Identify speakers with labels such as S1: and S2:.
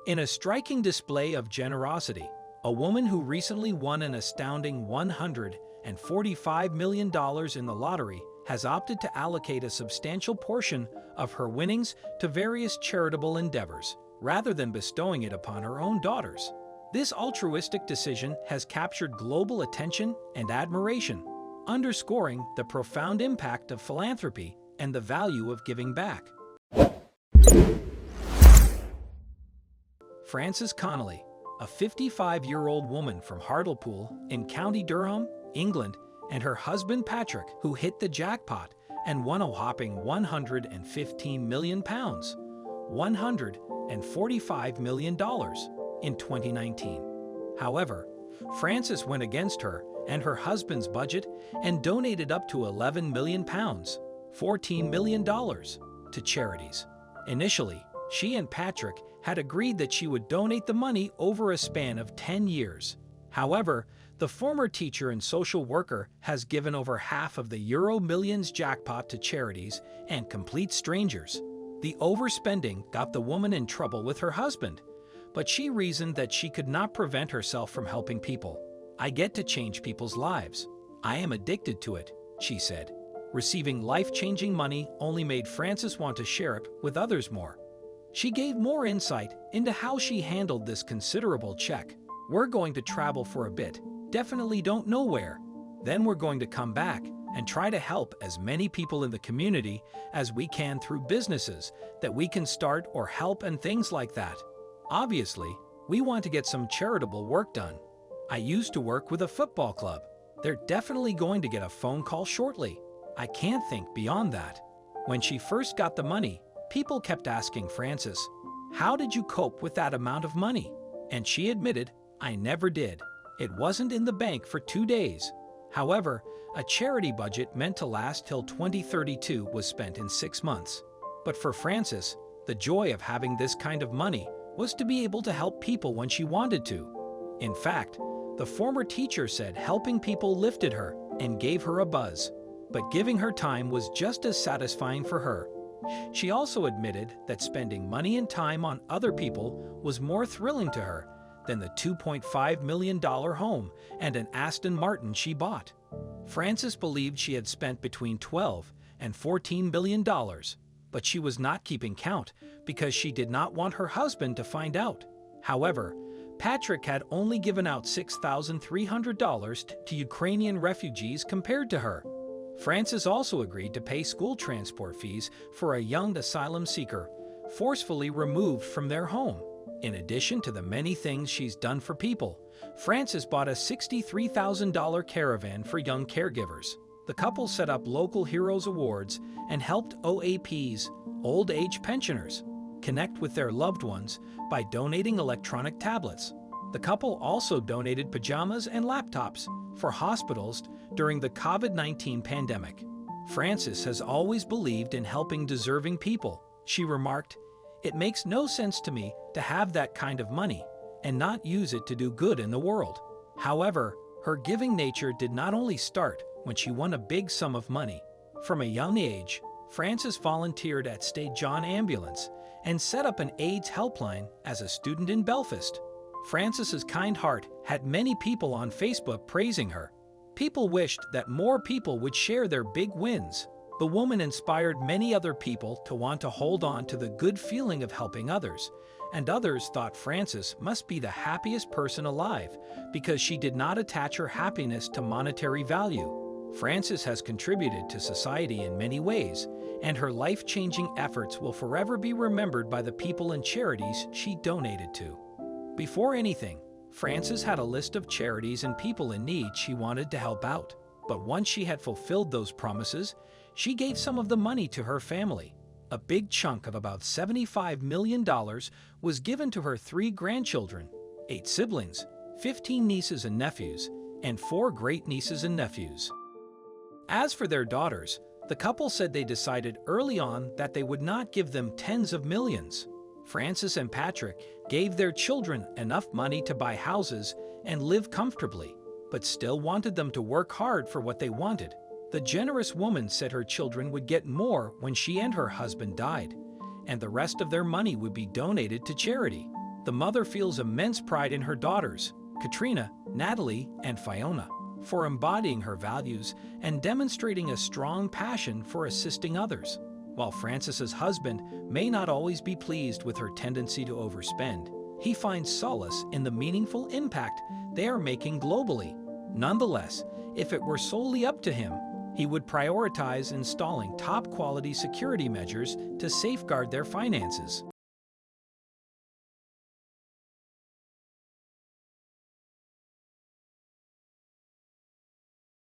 S1: In a striking display of generosity, a woman who recently won an astounding $145 million in the lottery has opted to allocate a substantial portion of her winnings to various charitable endeavors, rather than bestowing it upon her own daughters. This altruistic decision has captured global attention and admiration, underscoring the profound impact of philanthropy and the value of giving back. Frances Connolly, a 55-year-old woman from Hartlepool in County Durham, England, and her husband Patrick, who hit the jackpot and won a whopping £115 million, $145 million, in 2019. However, Frances went against her and her husband's budget and donated up to £11 million, $14 million, to charities. Initially, she and Patrick had agreed that she would donate the money over a span of 10 years. However, the former teacher and social worker has given over half of the Euro Millions jackpot to charities and complete strangers. The overspending got the woman in trouble with her husband, but she reasoned that she could not prevent herself from helping people. "I get to change people's lives. I am addicted to it," she said. Receiving life-changing money only made Frances want to share it with others more. She gave more insight into how she handled this considerable check. "We're going to travel for a bit, definitely don't know where. Then we're going to come back and try to help as many people in the community as we can through businesses that we can start or help and things like that. Obviously, we want to get some charitable work done. I used to work with a football club. They're definitely going to get a phone call shortly. I can't think beyond that." When she first got the money, people kept asking Frances, "How did you cope with that amount of money?" And she admitted, "I never did. It wasn't in the bank for 2 days." However, a charity budget meant to last till 2032 was spent in 6 months. But for Frances, the joy of having this kind of money was to be able to help people when she wanted to. In fact, the former teacher said helping people lifted her and gave her a buzz, but giving her time was just as satisfying for her. She also admitted that spending money and time on other people was more thrilling to her than the $2.5 million home and an Aston Martin she bought. Frances believed she had spent between $12 and $14 billion, but she was not keeping count because she did not want her husband to find out. However, Patrick had only given out $6,300 to Ukrainian refugees compared to her. Frances also agreed to pay school transport fees for a young asylum seeker forcefully removed from their home. In addition to the many things she's done for people, Frances bought a $63,000 caravan for young caregivers. The couple set up local Heroes Awards and helped OAPs, old age pensioners, connect with their loved ones by donating electronic tablets. The couple also donated pajamas and laptops for hospitals during the COVID-19 pandemic. Frances has always believed in helping deserving people. She remarked, "It makes no sense to me to have that kind of money and not use it to do good in the world." However, her giving nature did not only start when she won a big sum of money. From a young age, Frances volunteered at St. John Ambulance and set up an AIDS helpline as a student in Belfast. Frances's kind heart had many people on Facebook praising her. People wished that more people would share their big wins. The woman inspired many other people to want to hold on to the good feeling of helping others, and others thought Frances must be the happiest person alive because she did not attach her happiness to monetary value. Frances has contributed to society in many ways, and her life-changing efforts will forever be remembered by the people and charities she donated to. Before anything, Frances had a list of charities and people in need she wanted to help out. But once she had fulfilled those promises, she gave some of the money to her family. A big chunk of about $75 million was given to her 3 grandchildren, 8 siblings, 15 nieces and nephews, and 4 great-nieces and nephews. As for their daughters, the couple said they decided early on that they would not give them tens of millions. Frances and Patrick gave their children enough money to buy houses and live comfortably, but still wanted them to work hard for what they wanted. The generous woman said her children would get more when she and her husband died, and the rest of their money would be donated to charity. The mother feels immense pride in her daughters, Katrina, Natalie, and Fiona, for embodying her values and demonstrating a strong passion for assisting others. While Frances's husband may not always be pleased with her tendency to overspend, he finds solace in the meaningful impact they are making globally. Nonetheless, if it were solely up to him, he would prioritize installing top-quality security measures to safeguard their finances.